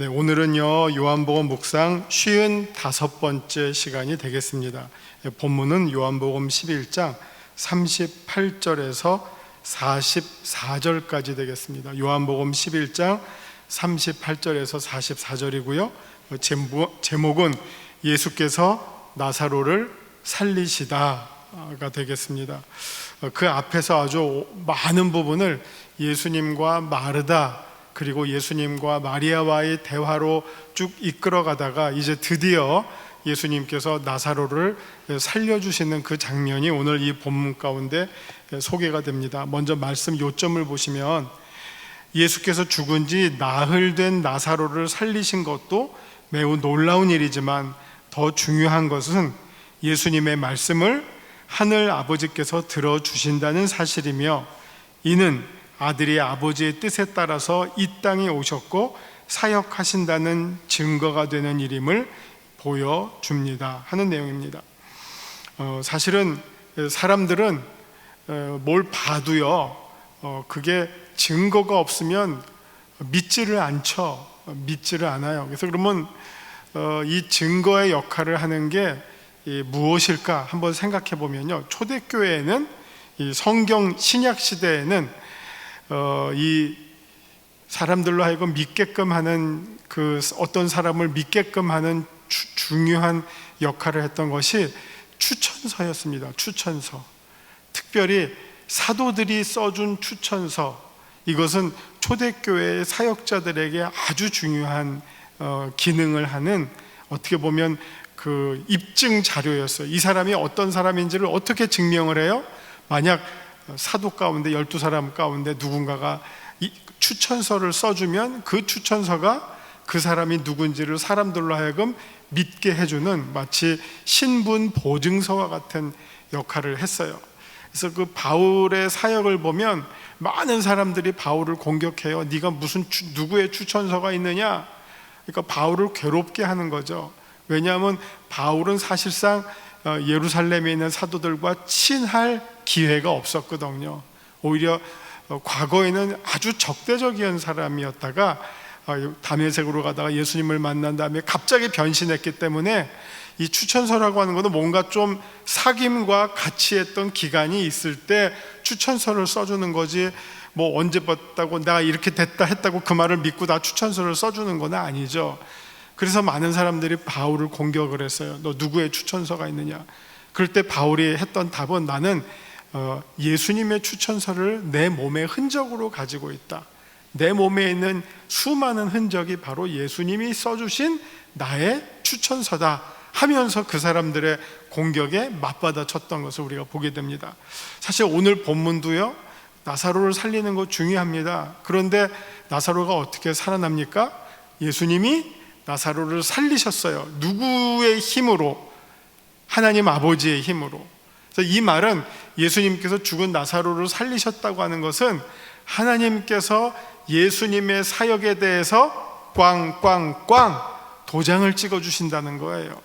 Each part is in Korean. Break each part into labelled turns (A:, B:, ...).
A: 네, 오늘은요 요한복음 묵상 55번째 시간이 되겠습니다. 본문은 요한복음 11장 38절에서 44절까지 되겠습니다. 요한복음 11장 38절에서 44절이고요 제목은 예수께서 나사로를 살리시다가 되겠습니다. 그 앞에서 아주 많은 부분을 예수님과 마르다 그리고 예수님과 마리아와의 대화로 쭉 이끌어가다가 이제 드디어 예수님께서 나사로를 살려주시는 그 장면이 오늘 이 본문 가운데 소개가 됩니다. 먼저 말씀 요점을 보시면 예수께서 죽은 지 나흘 된 나사로를 살리신 것도 매우 놀라운 일이지만 더 중요한 것은 예수님의 말씀을 하늘 아버지께서 들어주신다는 사실이며, 이는 아들이 아버지의 뜻에 따라서 이 땅에 오셨고 사역하신다는 증거가 되는 일임을 보여줍니다 하는 내용입니다. 사실은 사람들은 뭘 봐도요 그게 증거가 없으면 믿지를 않아요. 그래서 그러면 이 증거의 역할을 하는 게 무엇일까 한번 생각해 보면요, 초대교회에는 이 성경 신약 시대에는 이 사람들로 하여금 믿게끔 하는 그 어떤 사람을 믿게끔 하는 중요한 역할을 했던 것이 추천서였습니다. 추천서, 특별히 사도들이 써준 추천서, 이것은 초대교회의 사역자들에게 아주 중요한 기능을 하는, 어떻게 보면 그 입증 자료였어요. 이 사람이 어떤 사람인지를 어떻게 증명을 해요? 만약 사도 가운데 12사람 가운데 누군가가 이 추천서를 써주면 그 추천서가 그 사람이 누군지를 사람들로 하여금 믿게 해주는 마치 신분 보증서와 같은 역할을 했어요. 그래서 그 바울의 사역을 보면 많은 사람들이 바울을 공격해요. 네가 무슨 누구의 추천서가 있느냐? 그러니까 바울을 괴롭게 하는 거죠. 왜냐하면 바울은 사실상 예루살렘에 있는 사도들과 친할 기회가 없었거든요. 오히려 과거에는 아주 적대적인 사람이었다가 다메섹으로 가다가 예수님을 만난 다음에 갑자기 변신했기 때문에 이 추천서라고 하는 것은 뭔가 좀 사귐과 같이 했던 기간이 있을 때 추천서를 써주는 거지, 뭐 언제 봤다고 나 이렇게 됐다 했다고 그 말을 믿고 나 추천서를 써주는 건 아니죠. 그래서 많은 사람들이 바울을 공격을 했어요. 너 누구의 추천서가 있느냐? 그럴 때 바울이 했던 답은, 나는 예수님의 추천서를 내 몸의 흔적으로 가지고 있다. 내 몸에 있는 수많은 흔적이 바로 예수님이 써주신 나의 추천서다 하면서 그 사람들의 공격에 맞받아쳤던 것을 우리가 보게 됩니다. 사실 오늘 본문도요 나사로를 살리는 거 중요합니다. 그런데 나사로가 어떻게 살아납니까? 예수님이 나사로를 살리셨어요. 누구의 힘으로? 하나님 아버지의 힘으로. 그래서 이 말은 예수님께서 죽은 나사로를 살리셨다고 하는 것은 하나님께서 예수님의 사역에 대해서 꽝꽝꽝 도장을 찍어 주신다는 거예요.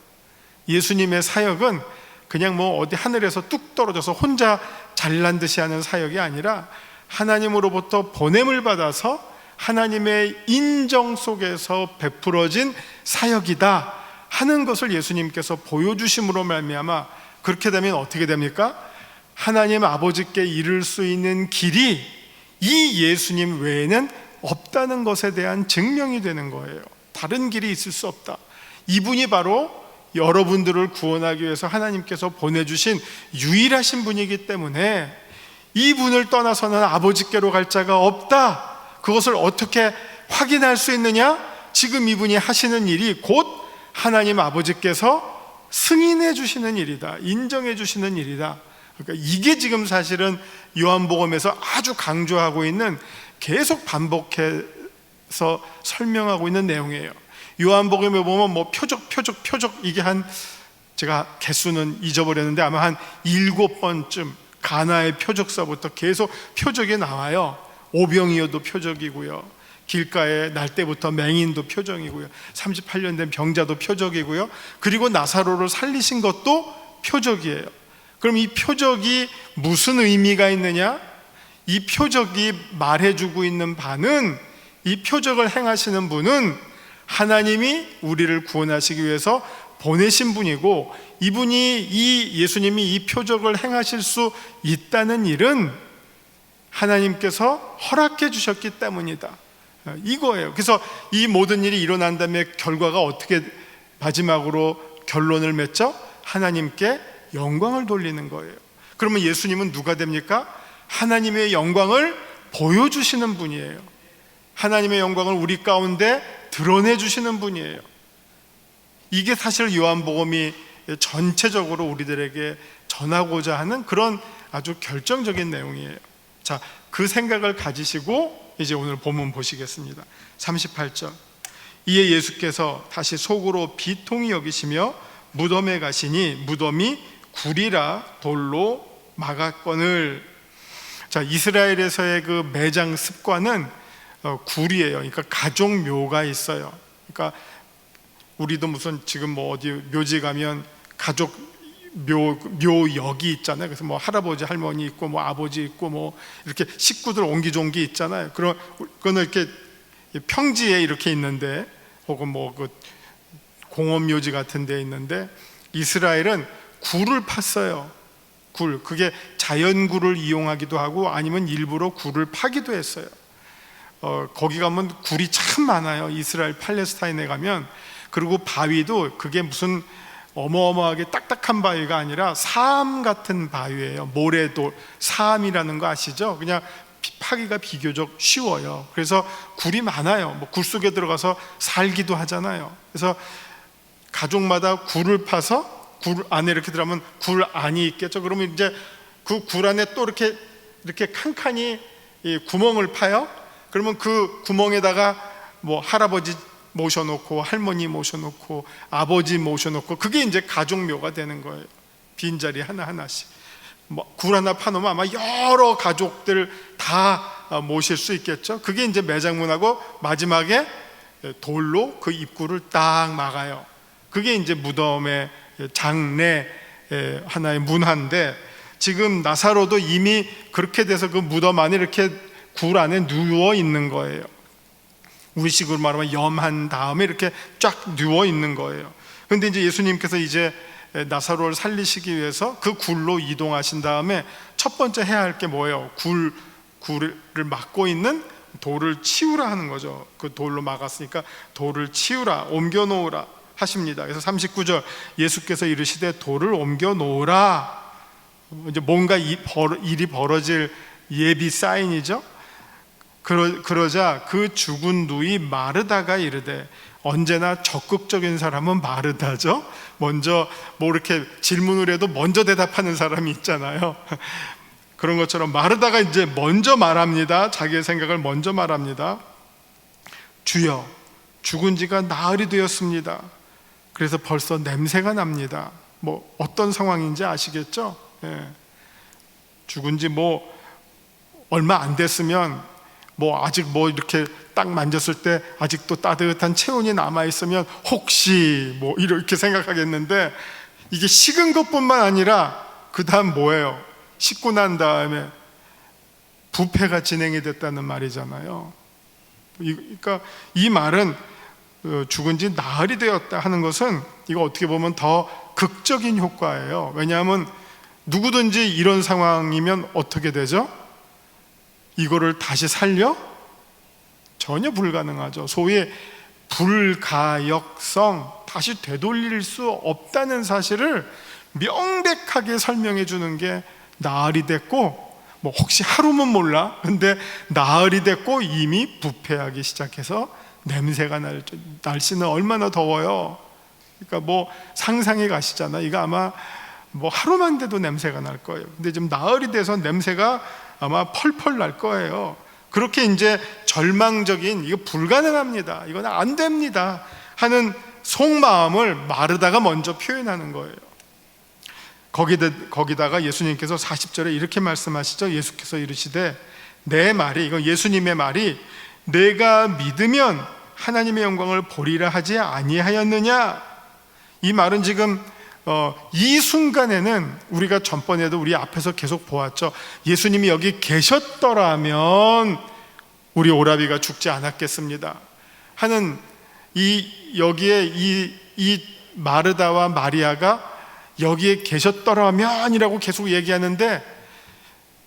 A: 예수님의 사역은 그냥 뭐 어디 하늘에서 뚝 떨어져서 혼자 잘난 듯이 하는 사역이 아니라 하나님으로부터 보냄을 받아서 하나님의 인정 속에서 베풀어진 사역이다 하는 것을 예수님께서 보여주심으로 말미암아, 그렇게 되면 어떻게 됩니까? 하나님 아버지께 이를 수 있는 길이 이 예수님 외에는 없다는 것에 대한 증명이 되는 거예요. 다른 길이 있을 수 없다. 이분이 바로 여러분들을 구원하기 위해서 하나님께서 보내주신 유일하신 분이기 때문에 이분을 떠나서는 아버지께로 갈 자가 없다. 그것을 어떻게 확인할 수 있느냐? 지금 이분이 하시는 일이 곧 하나님 아버지께서 승인해 주시는 일이다, 인정해 주시는 일이다. 그러니까 이게 지금 사실은 요한복음에서 아주 강조하고 있는, 계속 반복해서 설명하고 있는 내용이에요. 요한복음에 보면 뭐 표적 이게 제가 개수는 잊어버렸는데 아마 한 7번쯤 가나의 표적서부터 계속 표적이 나와요. 오병이어도 표적이고요, 길가에 날 때부터 맹인도 표적이고요, 38년 된 병자도 표적이고요, 그리고 나사로를 살리신 것도 표적이에요. 그럼 이 표적이 무슨 의미가 있느냐? 이 표적이 말해주고 있는 바는, 이 표적을 행하시는 분은 하나님이 우리를 구원하시기 위해서 보내신 분이고, 이 예수님이 이 표적을 행하실 수 있다는 일은 하나님께서 허락해 주셨기 때문이다, 이거예요. 그래서 이 모든 일이 일어난 다음에 결과가 어떻게 마지막으로 결론을 맺죠? 하나님께 영광을 돌리는 거예요. 그러면 예수님은 누가 됩니까? 하나님의 영광을 보여주시는 분이에요. 하나님의 영광을 우리 가운데 드러내 주시는 분이에요. 이게 사실 요한복음이 전체적으로 우리들에게 전하고자 하는 그런 아주 결정적인 내용이에요. 자, 그 생각을 가지시고 이제 오늘 본문 보시겠습니다. 38절. 이에 예수께서 다시 속으로 비통히 여기시며 무덤에 가시니 무덤이 굴이라 돌로 막았거늘. 자, 이스라엘에서의 그 매장 습관은 굴이에요. 그러니까 가족묘가 있어요. 그러니까 우리도 무슨 지금 뭐 어디 묘지 가면 가족 묘역이 있잖아요. 그래서 뭐 할아버지 할머니 있고 뭐 아버지 있고 뭐 이렇게 식구들 옹기종기 있잖아요. 그거는 이렇게 평지에 이렇게 있는데, 혹은 뭐 그 공원 묘지 같은 데 있는데, 이스라엘은 굴을 팠어요. 굴, 그게 자연굴을 이용하기도 하고 아니면 일부러 굴을 파기도 했어요. 거기 가면 굴이 참 많아요. 이스라엘 팔레스타인에 가면. 그리고 바위도 그게 무슨 어마어마하게 딱딱한 바위가 아니라 사암 같은 바위예요. 모래도 사암이라는 거 아시죠? 그냥 파기가 비교적 쉬워요. 그래서 굴이 많아요. 뭐 굴 속에 들어가서 살기도 하잖아요. 그래서 가족마다 굴을 파서 굴 안에 이렇게 들어가면 굴 안이 있겠죠. 그러면 이제 그 굴 안에 또 이렇게 칸칸이 구멍을 파요. 그러면 그 구멍에다가 뭐 할아버지 모셔놓고 할머니 모셔놓고 아버지 모셔놓고, 그게 이제 가족묘가 되는 거예요. 빈자리 하나하나씩. 뭐 굴 하나 파놓으면 아마 여러 가족들 다 모실 수 있겠죠. 그게 이제 매장문하고 마지막에 돌로 그 입구를 딱 막아요. 그게 이제 무덤의 장내 하나의 문화인데, 지금 나사로도 이미 그렇게 돼서 그 무덤 안에 이렇게 굴 안에 누워 있는 거예요. 우리식으로 말하면 염한 다음에 이렇게 쫙 누워 있는 거예요. 그런데 이제 예수님께서 이제 나사로를 살리시기 위해서 그 굴로 이동하신 다음에 첫 번째 해야 할 게 뭐예요? 굴을 막고 있는 돌을 치우라 하는 거죠. 그 돌로 막았으니까 돌을 치우라, 옮겨 놓으라 하십니다. 그래서 39절, 예수께서 이르시되 돌을 옮겨 놓으라. 이제 뭔가 일이 벌어질 예비 사인이죠. 그러자 그 죽은 누이 마르다가 이르되, 언제나 적극적인 사람은 마르다죠. 먼저 뭐 이렇게 질문을 해도 먼저 대답하는 사람이 있잖아요. 그런 것처럼 마르다가 이제 먼저 말합니다. 자기의 생각을 먼저 말합니다. 주여, 죽은 지가 나흘이 되었습니다. 그래서 벌써 냄새가 납니다. 뭐 어떤 상황인지 아시겠죠? 죽은 지 뭐 얼마 안 됐으면, 뭐 아직 뭐 이렇게 딱 만졌을 때 아직도 따뜻한 체온이 남아있으면 혹시 뭐 이렇게 생각하겠는데, 이게 식은 것뿐만 아니라 그 다음 뭐예요? 식고 난 다음에 부패가 진행이 됐다는 말이잖아요. 그러니까 이 말은 죽은 지 나흘이 되었다 하는 것은, 이거 어떻게 보면 더 극적인 효과예요. 왜냐하면 누구든지 이런 상황이면 어떻게 되죠? 이거를 다시 살려? 전혀 불가능하죠. 소위 불가역성, 다시 되돌릴 수 없다는 사실을 명백하게 설명해 주는 게 나흘이 됐고, 뭐 혹시 하루면 몰라. 근데 나흘이 됐고 이미 부패하기 시작해서 냄새가 날씨는 얼마나 더워요. 그러니까 뭐 상상이 가시잖아. 이거 아마 뭐 하루만 돼도 냄새가 날 거예요. 근데 지금 나흘이 돼서 냄새가 아마 펄펄 날 거예요. 그렇게 이제 절망적인, 이거 불가능합니다, 이건 안 됩니다 하는 속마음을 마르다가 먼저 표현하는 거예요. 거기다가 예수님께서 40절에 이렇게 말씀하시죠. 예수께서 이르시되, 내 말이, 이건 예수님의 말이, 내가 믿으면 하나님의 영광을 보리라 하지 아니하였느냐. 이 말은 지금 이 순간에는 우리가 전번에도 우리 앞에서 계속 보았죠. 예수님이 여기 계셨더라면 우리 오라비가 죽지 않았겠습니다 하는 여기에 이 마르다와 마리아가 여기에 계셨더라면이라고 계속 얘기하는데,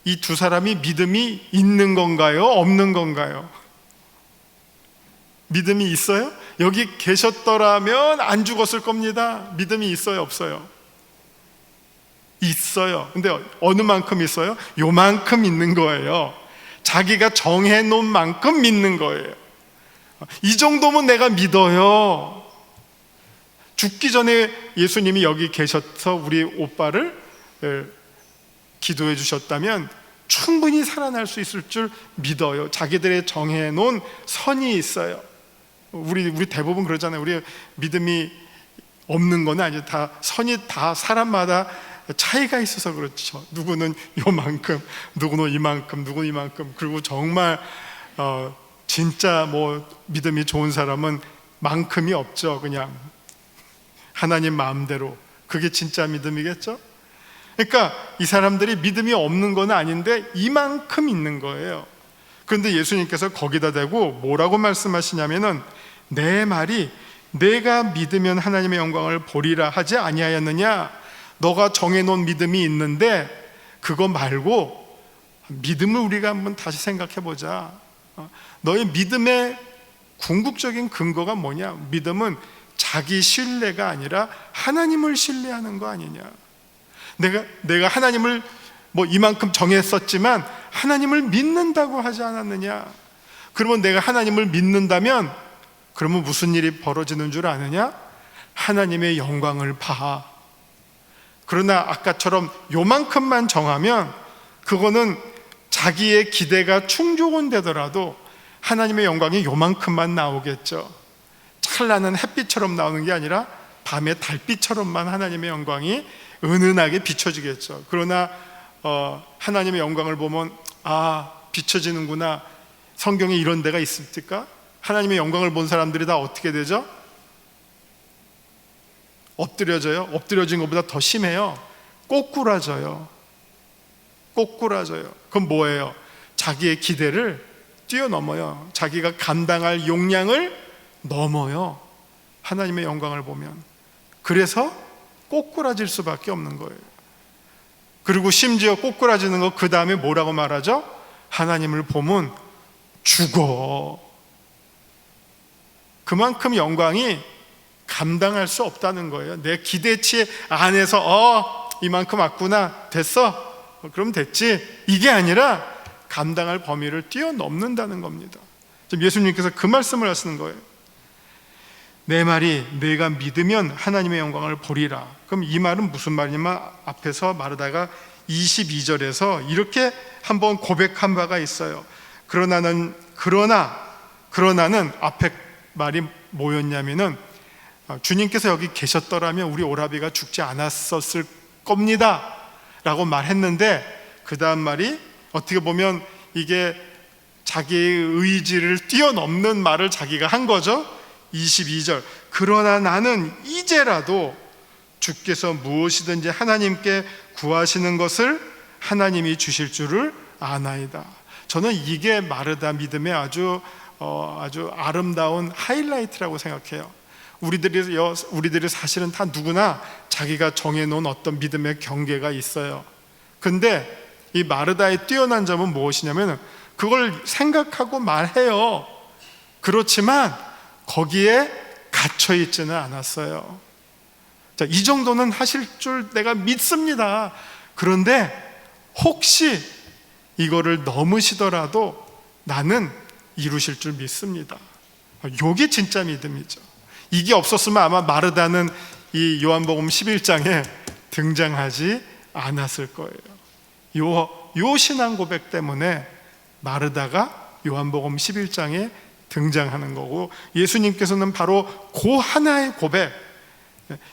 A: 이 두 사람이 믿음이 있는 건가요? 없는 건가요? 믿음이 있어요? 여기 계셨더라면 안 죽었을 겁니다. 믿음이 있어요? 없어요? 있어요. 근데 어느 만큼 있어요? 요만큼 있는 거예요. 자기가 정해놓은 만큼 믿는 거예요. 이 정도면 내가 믿어요. 죽기 전에 예수님이 여기 계셔서 우리 오빠를 기도해 주셨다면 충분히 살아날 수 있을 줄 믿어요. 자기들의 정해놓은 선이 있어요. 우리 대부분 그러잖아요. 우리 믿음이 없는 건 아니죠. 다 선이 다 사람마다 차이가 있어서 그렇죠. 누구는 요만큼, 누구는 이만큼, 누구는 이만큼. 그리고 정말 진짜 믿음이 좋은 사람은 만큼이 없죠. 그냥 하나님 마음대로. 그게 진짜 믿음이겠죠? 그러니까 이 사람들이 믿음이 없는 건 아닌데 이만큼 있는 거예요. 그런데 예수님께서 거기다 대고 뭐라고 말씀하시냐면은, 내 말이 내가 믿으면 하나님의 영광을 보리라 하지 아니하였느냐? 너가 정해놓은 믿음이 있는데 그거 말고 믿음을 우리가 한번 다시 생각해 보자. 너의 믿음의 궁극적인 근거가 뭐냐? 믿음은 자기 신뢰가 아니라 하나님을 신뢰하는 거 아니냐? 내가 하나님을 이만큼 정했었지만 하나님을 믿는다고 하지 않았느냐? 그러면 내가 하나님을 믿는다면 그러면 무슨 일이 벌어지는 줄 아느냐? 하나님의 영광을 봐. 그러나 아까처럼 요만큼만 정하면 그거는 자기의 기대가 충족은 되더라도 하나님의 영광이 요만큼만 나오겠죠. 찬란한 햇빛처럼 나오는 게 아니라 밤의 달빛처럼만 하나님의 영광이 은은하게 비춰지겠죠. 그러나 하나님의 영광을 보면 비춰지는구나. 성경에 이런 데가 있습니까? 하나님의 영광을 본 사람들이 다 어떻게 되죠? 엎드려져요. 엎드려진 것보다 더 심해요. 꼬꾸라져요. 꼬꾸라져요. 그건 뭐예요? 자기의 기대를 뛰어넘어요. 자기가 감당할 용량을 넘어요. 하나님의 영광을 보면. 그래서 꼬꾸라질 수밖에 없는 거예요. 그리고 심지어 꼬꾸라지는 거 그 다음에 뭐라고 말하죠? 하나님을 보면 죽어. 그만큼 영광이 감당할 수 없다는 거예요. 내 기대치 안에서 이만큼 왔구나, 됐어, 그럼 됐지, 이게 아니라 감당할 범위를 뛰어넘는다는 겁니다. 지금 예수님께서 그 말씀을 하시는 거예요. 내 말이 내가 믿으면 하나님의 영광을 보리라. 그럼 이 말은 무슨 말이냐면, 앞에서 마르다가 22절에서 이렇게 한번 고백한 바가 있어요. 그러나는 앞에 말이 뭐였냐면은, 주님께서 여기 계셨더라면 우리 오라비가 죽지 않았었을 겁니다 라고 말했는데, 그 다음 말이 어떻게 보면 이게 자기의 의지를 뛰어넘는 말을 자기가 한 거죠. 22절, 그러나 나는 이제라도 주께서 무엇이든지 하나님께 구하시는 것을 하나님이 주실 줄을 아나이다. 저는 이게 마르다 믿음의 아주 아름다운 하이라이트라고 생각해요. 우리들이 사실은 다 누구나 자기가 정해놓은 어떤 믿음의 경계가 있어요. 근데 이 마르다의 뛰어난 점은 무엇이냐면, 그걸 생각하고 말해요. 그렇지만 거기에 갇혀 있지는 않았어요. 자, 이 정도는 하실 줄 내가 믿습니다. 그런데 혹시 이거를 넘으시더라도 나는 이루실 줄 믿습니다. 이게 진짜 믿음이죠. 이게 없었으면 아마 마르다는 이 요한복음 11장에 등장하지 않았을 거예요. 요 신앙 고백 때문에 마르다가 요한복음 11장에 등장하는 거고, 예수님께서는 바로 그 하나의 고백,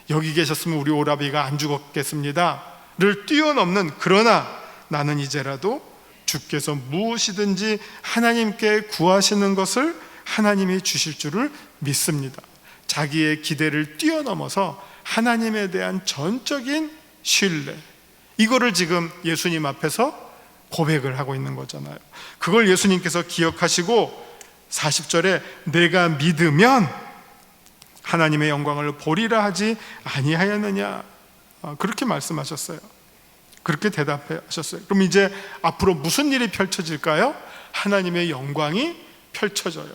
A: 여기 계셨으면 우리 오라비가 안 죽었겠습니다 를 뛰어넘는, 그러나 나는 이제라도 주께서 무엇이든지 하나님께 구하시는 것을 하나님이 주실 줄을 믿습니다. 자기의 기대를 뛰어넘어서 하나님에 대한 전적인 신뢰, 이거를 지금 예수님 앞에서 고백을 하고 있는 거잖아요. 그걸 예수님께서 기억하시고 40절에 내가 믿으면 하나님의 영광을 보리라 하지 아니하였느냐. 그렇게 말씀하셨어요. 그렇게 대답하셨어요. 그럼 이제 앞으로 무슨 일이 펼쳐질까요? 하나님의 영광이 펼쳐져요.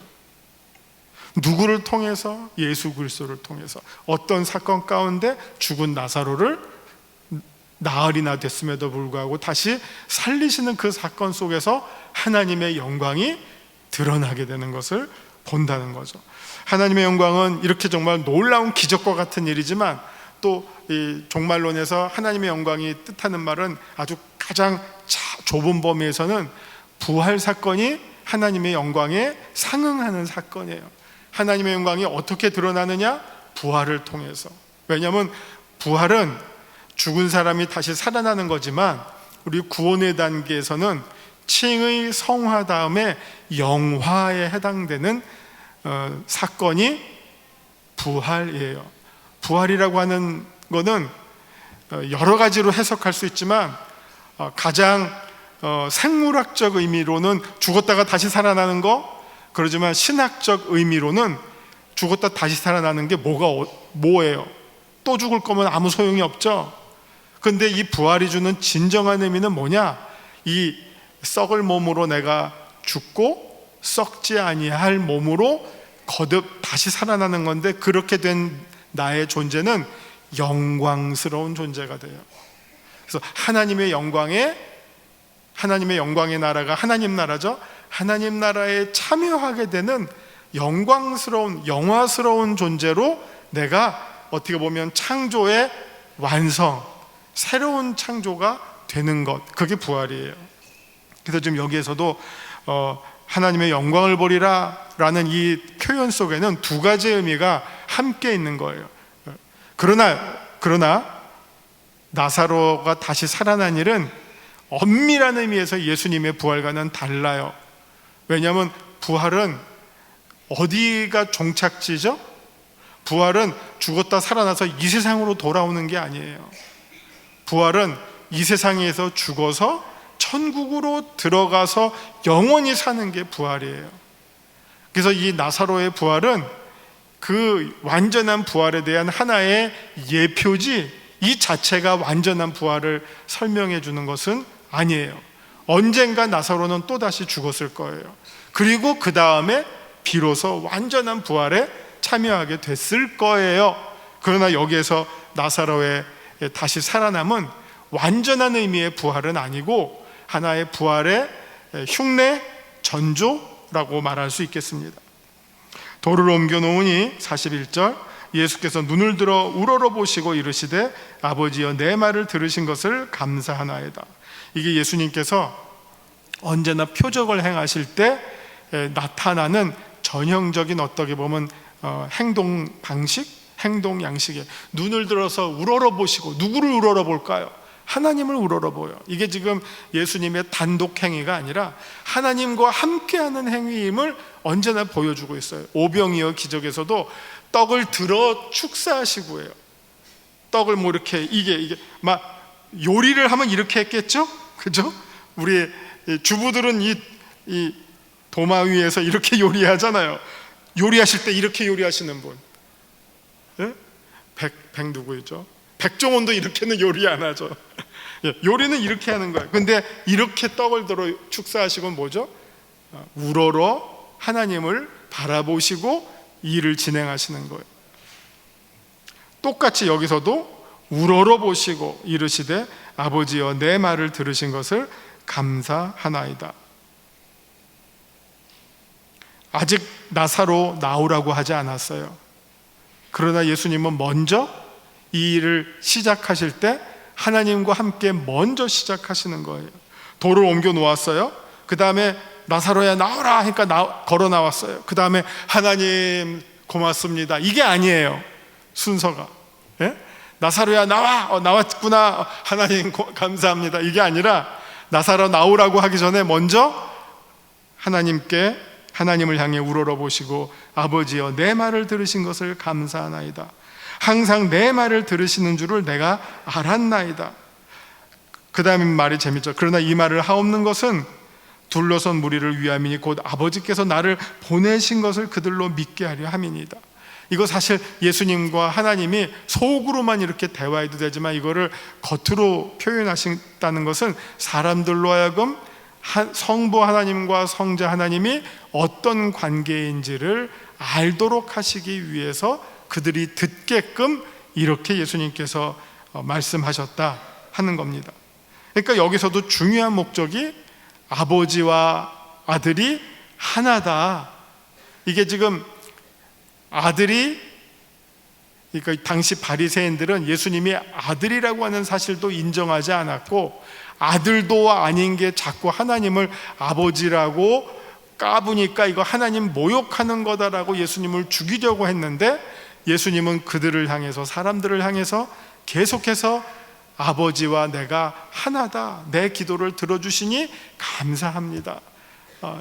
A: 누구를 통해서? 예수 그리스도를 통해서. 어떤 사건 가운데 죽은 나사로를 나흘이나 됐음에도 불구하고 다시 살리시는 그 사건 속에서 하나님의 영광이 드러나게 되는 것을 본다는 거죠. 하나님의 영광은 이렇게 정말 놀라운 기적과 같은 일이지만, 또 이 종말론에서 하나님의 영광이 뜻하는 말은 아주 가장 좁은 범위에서는 부활 사건이 하나님의 영광에 상응하는 사건이에요. 하나님의 영광이 어떻게 드러나느냐? 부활을 통해서. 왜냐하면 부활은 죽은 사람이 다시 살아나는 거지만, 우리 구원의 단계에서는 칭의 성화 다음에 영화에 해당되는 사건이 부활이에요. 부활이라고 하는 거는 여러 가지로 해석할 수 있지만, 가장 생물학적 의미로는 죽었다가 다시 살아나는 거, 그러지만 신학적 의미로는 죽었다 다시 살아나는 게 뭐예요? 또 죽을 거면 아무 소용이 없죠. 근데 이 부활이 주는 진정한 의미는 뭐냐? 이 썩을 몸으로 내가 죽고 썩지 아니할 몸으로 거듭 다시 살아나는 건데, 그렇게 된 나의 존재는 영광스러운 존재가 돼요. 그래서 하나님의 영광의 나라가 하나님 나라죠. 하나님 나라에 참여하게 되는 영광스러운, 영화스러운 존재로 내가 어떻게 보면 창조의 완성, 새로운 창조가 되는 것, 그게 부활이에요. 그래서 지금 여기에서도 하나님의 영광을 보리라 라는 이 표현 속에는 두 가지의 의미가 함께 있는 거예요. 그러나 나사로가 다시 살아난 일은 엄밀한 의미에서 예수님의 부활과는 달라요. 왜냐하면 부활은 어디가 종착지죠? 부활은 죽었다 살아나서 이 세상으로 돌아오는 게 아니에요. 부활은 이 세상에서 죽어서 천국으로 들어가서 영원히 사는 게 부활이에요. 그래서 이 나사로의 부활은 그 완전한 부활에 대한 하나의 예표지, 이 자체가 완전한 부활을 설명해 주는 것은 아니에요. 언젠가 나사로는 또다시 죽었을 거예요. 그리고 그 다음에 비로소 완전한 부활에 참여하게 됐을 거예요. 그러나 여기에서 나사로의 다시 살아남은 완전한 의미의 부활은 아니고 하나의 부활의 흉내, 전조라고 말할 수 있겠습니다. 돌을 옮겨 놓으니 41절, 예수께서 눈을 들어 우러러보시고 이르시되 아버지여 내 말을 들으신 것을 감사하나이다. 이게 예수님께서 언제나 표적을 행하실 때 나타나는 전형적인 어떻게 보면 행동 방식, 행동 양식에 눈을 들어서 우러러보시고, 누구를 우러러볼까요? 하나님을 우러러보요. 이게 지금 예수님의 단독 행위가 아니라 하나님과 함께하는 행위임을 언제나 보여주고 있어요. 오병이어 기적에서도 떡을 들어 축사하시고 해요. 떡을 뭐 이렇게 이게 막 요리를 하면 이렇게 했겠죠? 그죠? 우리 주부들은 이 도마 위에서 이렇게 요리하잖아요. 요리하실 때 이렇게 요리하시는 분, 예? 백 누구죠? 백종원도 이렇게는 요리 안 하죠. 요리는 이렇게 하는 거예요. 근데 이렇게 떡을 들어 축사하시고 뭐죠? 우러러 하나님을 바라보시고 일을 진행하시는 거예요. 똑같이 여기서도 우러러 보시고 이르시되 아버지여 내 말을 들으신 것을 감사하나이다. 아직 나사로 나오라고 하지 않았어요. 그러나 예수님은 먼저 이 일을 시작하실 때 하나님과 함께 먼저 시작하시는 거예요. 돌을 옮겨 놓았어요. 그 다음에 나사로야 나오라 하니까 걸어 나왔어요. 그 다음에 하나님 고맙습니다, 이게 아니에요. 순서가, 예? 나사로야 나와, 나왔구나, 하나님 감사합니다, 이게 아니라 나사로 나오라고 하기 전에 먼저 하나님을 향해 우러러보시고 아버지여 내 말을 들으신 것을 감사하나이다. 항상 내 말을 들으시는 줄을 내가 알았나이다. 그 다음 말이 재밌죠. 그러나 이 말을 하옵는 것은 둘러선 무리를 위함이니 곧 아버지께서 나를 보내신 것을 그들로 믿게 하려 함이니이다. 이거 사실 예수님과 하나님이 속으로만 이렇게 대화해도 되지만 이거를 겉으로 표현하신다는 것은 사람들로 하여금 성부 하나님과 성자 하나님이 어떤 관계인지를 알도록 하시기 위해서 그들이 듣게끔 이렇게 예수님께서 말씀하셨다 하는 겁니다. 그러니까 여기서도 중요한 목적이 아버지와 아들이 하나다. 이게 지금 아들이, 그러니까 당시 바리새인들은 예수님이 아들이라고 하는 사실도 인정하지 않았고, 아들도 아닌 게 자꾸 하나님을 아버지라고 까부니까 이거 하나님 모욕하는 거다라고 예수님을 죽이려고 했는데, 예수님은 그들을 향해서, 사람들을 향해서 계속해서 아버지와 내가 하나다, 내 기도를 들어주시니 감사합니다,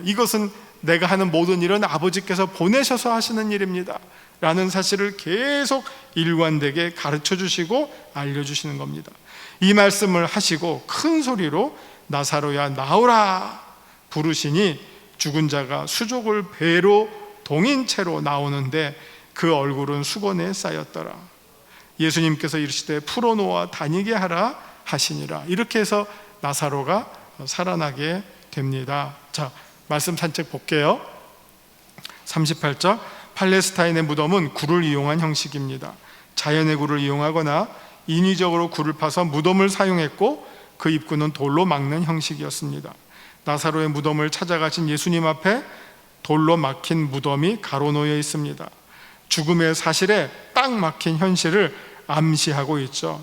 A: 이것은 내가 하는 모든 일은 아버지께서 보내셔서 하시는 일입니다 라는 사실을 계속 일관되게 가르쳐 주시고 알려주시는 겁니다. 이 말씀을 하시고 큰 소리로 나사로야 나오라 부르시니 죽은 자가 수족을 배로 동인 채로 나오는데 그 얼굴은 수건에 쌓였더라. 예수님께서 이르시되 풀어놓아 다니게 하라 하시니라. 이렇게 해서 나사로가 살아나게 됩니다. 자, 말씀 산책 볼게요. 38절, 팔레스타인의 무덤은 굴을 이용한 형식입니다. 자연의 굴을 이용하거나 인위적으로 굴을 파서 무덤을 사용했고 그 입구는 돌로 막는 형식이었습니다. 나사로의 무덤을 찾아가신 예수님 앞에 돌로 막힌 무덤이 가로놓여 있습니다. 죽음의 사실에 딱 막힌 현실을 암시하고 있죠.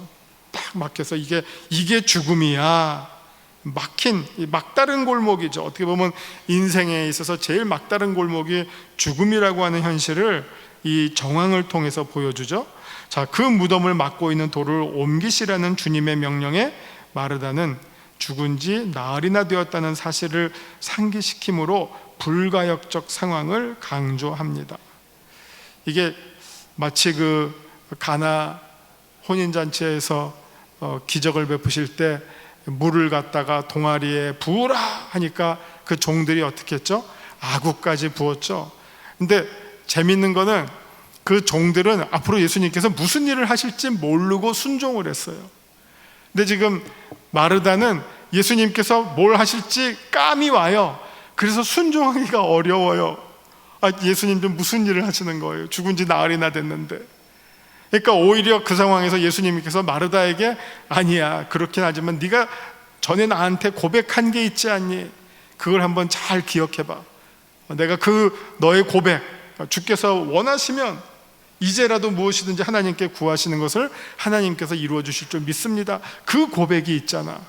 A: 딱 막혀서 이게 죽음이야. 막힌 막다른 골목이죠. 어떻게 보면 인생에 있어서 제일 막다른 골목이 죽음이라고 하는 현실을 이 정황을 통해서 보여주죠. 자, 그 무덤을 막고 있는 돌을 옮기시라는 주님의 명령에 마르다는 죽은 지 나흘이나 되었다는 사실을 상기시킴으로 불가역적 상황을 강조합니다. 이게 마치 그 가나 혼인잔치에서 기적을 베푸실 때 물을 갖다가 동아리에 부으라 하니까 그 종들이 어떻게 했죠? 아구까지 부었죠. 근데 재밌는 거는 그 종들은 앞으로 예수님께서 무슨 일을 하실지 모르고 순종을 했어요. 근데 지금 마르다는 예수님께서 뭘 하실지 감이 와요. 그래서 순종하기가 어려워요. 예수님 좀 무슨 일을 하시는 거예요? 죽은 지 나흘이나 됐는데. 그러니까 오히려 그 상황에서 예수님께서 마르다에게 아니야, 그렇긴 하지만 네가 전에 나한테 고백한 게 있지 않니? 그걸 한번 잘 기억해봐. 내가 그 너의 고백, 주께서 원하시면 이제라도 무엇이든지 하나님께 구하시는 것을 하나님께서 이루어 주실 줄 믿습니다. 그 고백이 있잖아.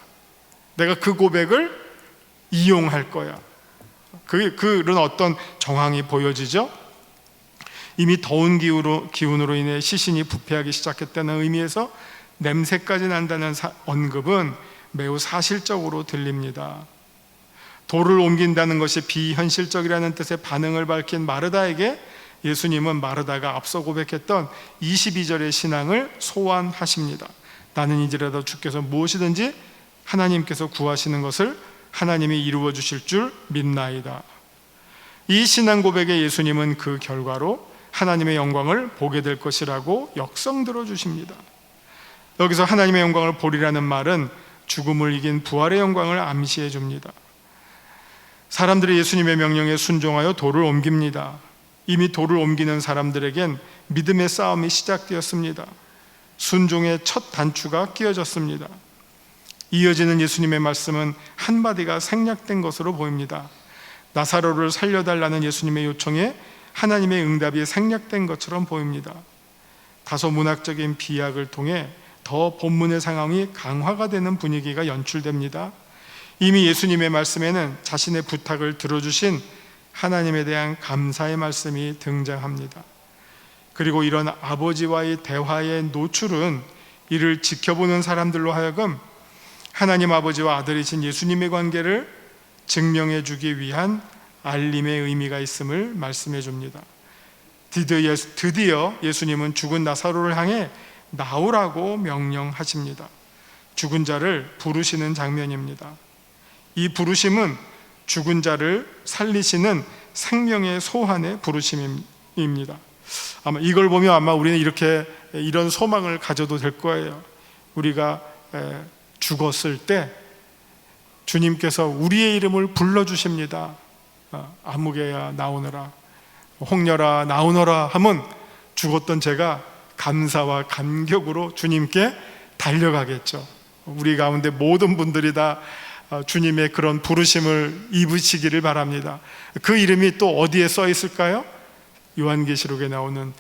A: 내가 그 고백을 이용할 거야. 그런 어떤 정황이 보여지죠. 이미 더운 기운으로 인해 시신이 부패하기 시작했다는 의미에서 냄새까지 난다는 언급은 매우 사실적으로 들립니다. 돌을 옮긴다는 것이 비현실적이라는 뜻의 반응을 밝힌 마르다에게 예수님은 마르다가 앞서 고백했던 22절의 신앙을 소환하십니다. 나는 이제라도 주께서 무엇이든지 하나님께서 구하시는 것을 하나님이 이루어 주실 줄 믿나이다. 이 신앙 고백에 예수님은 그 결과로 하나님의 영광을 보게 될 것이라고 역성 들어주십니다. 여기서 하나님의 영광을 보리라는 말은 죽음을 이긴 부활의 영광을 암시해 줍니다. 사람들이 예수님의 명령에 순종하여 돌을 옮깁니다. 이미 돌을 옮기는 사람들에겐 믿음의 싸움이 시작되었습니다. 순종의 첫 단추가 끼워졌습니다. 이어지는 예수님의 말씀은 한마디가 생략된 것으로 보입니다. 나사로를 살려달라는 예수님의 요청에 하나님의 응답이 생략된 것처럼 보입니다. 다소 문학적인 비약을 통해 더 본문의 상황이 강화가 되는 분위기가 연출됩니다. 이미 예수님의 말씀에는 자신의 부탁을 들어주신 하나님에 대한 감사의 말씀이 등장합니다. 그리고 이런 아버지와의 대화의 노출은 이를 지켜보는 사람들로 하여금 하나님 아버지와 아들이신 예수님의 관계를 증명해 주기 위한 알림의 의미가 있음을 말씀해 줍니다. 드디어 예수님은 죽은 나사로를 향해 나오라고 명령하십니다. 죽은 자를 부르시는 장면입니다. 이 부르심은 죽은 자를 살리시는 생명의 소환의 부르심입니다. 아마 이걸 보면 아마 우리는 이런 소망을 가져도 될 거예요. 우리가 죽었을 때 주님께서 우리의 이름을 불러주십니다. 아무개야 나오너라, 홍렬아 나오너라 하면 죽었던 제가 감사와 감격으로 주님께 달려가겠죠. 우리 가운데 모든 분들이 다 주님의 그런 부르심을 입으시기를 바랍니다. 그 이름이 또 어디에 써 있을까요? 요한계시록에 나오는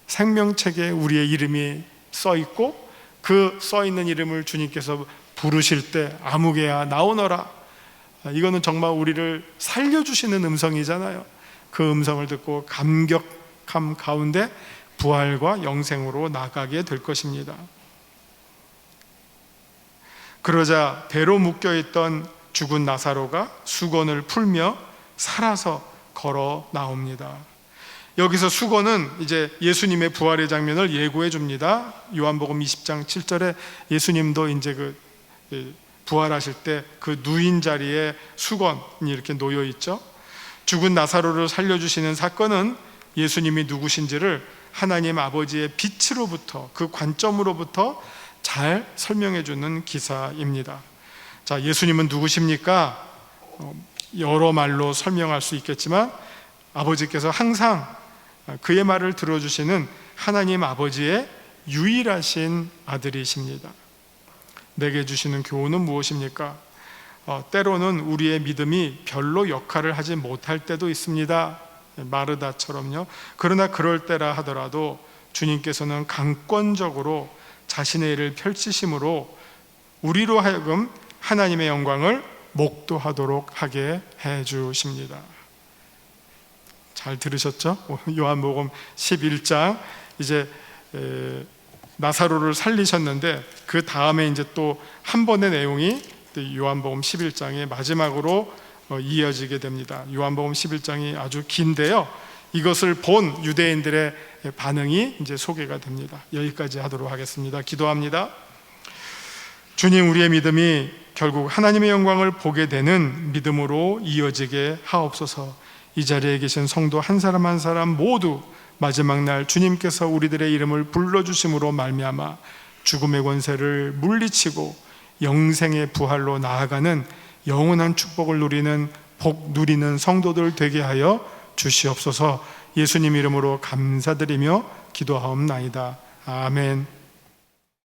A: 생명책에 우리의 이름이 써 있고, 그 써 있는 이름을 주님께서 부르실 때 아무개야 나오너라, 이거는 정말 우리를 살려주시는 음성이잖아요. 그 음성을 듣고 감격함 가운데 부활과 영생으로 나가게 될 것입니다. 그러자 배로 묶여있던 죽은 나사로가 수건을 풀며 살아서 걸어 나옵니다. 여기서 수건은 이제 예수님의 부활의 장면을 예고해 줍니다. 요한복음 20장 7절에 예수님도 이제 부활하실 때 그 누인 자리에 수건이 이렇게 놓여 있죠. 죽은 나사로를 살려주시는 사건은 예수님이 누구신지를 하나님 아버지의 빛으로부터, 그 관점으로부터 잘 설명해 주는 기사입니다. 자, 예수님은 누구십니까? 여러 말로 설명할 수 있겠지만 아버지께서 항상 그의 말을 들어주시는 하나님 아버지의 유일하신 아들이십니다. 내게 주시는 교훈은 무엇입니까? 때로는 우리의 믿음이 별로 역할을 하지 못할 때도 있습니다. 마르다처럼요. 그러나 그럴 때라 하더라도 주님께서는 강권적으로 자신의 일을 펼치심으로 우리로 하여금 하나님의 영광을 목도하도록 하게 해 주십니다. 잘 들으셨죠? 요한복음 11장 이제 나사로를 살리셨는데 그 다음에 이제 또 한 번의 내용이 요한복음 11장의 마지막으로 이어지게 됩니다. 요한복음 11장이 아주 긴데요. 이것을 본 유대인들의 반응이 이제 소개가 됩니다. 여기까지 하도록 하겠습니다. 기도합니다. 주님, 우리의 믿음이 결국 하나님의 영광을 보게 되는 믿음으로 이어지게 하옵소서. 이 자리에 계신 성도 한 사람 한 사람 모두 마지막 날 주님께서 우리들의 이름을 불러주심으로 말미암아 죽음의 권세를 물리치고 영생의 부활로 나아가는 영원한 축복을 누리는 복 누리는 성도들 되게 하여 주시옵소서. 예수님 이름으로 감사드리며 기도하옵나이다. 아멘.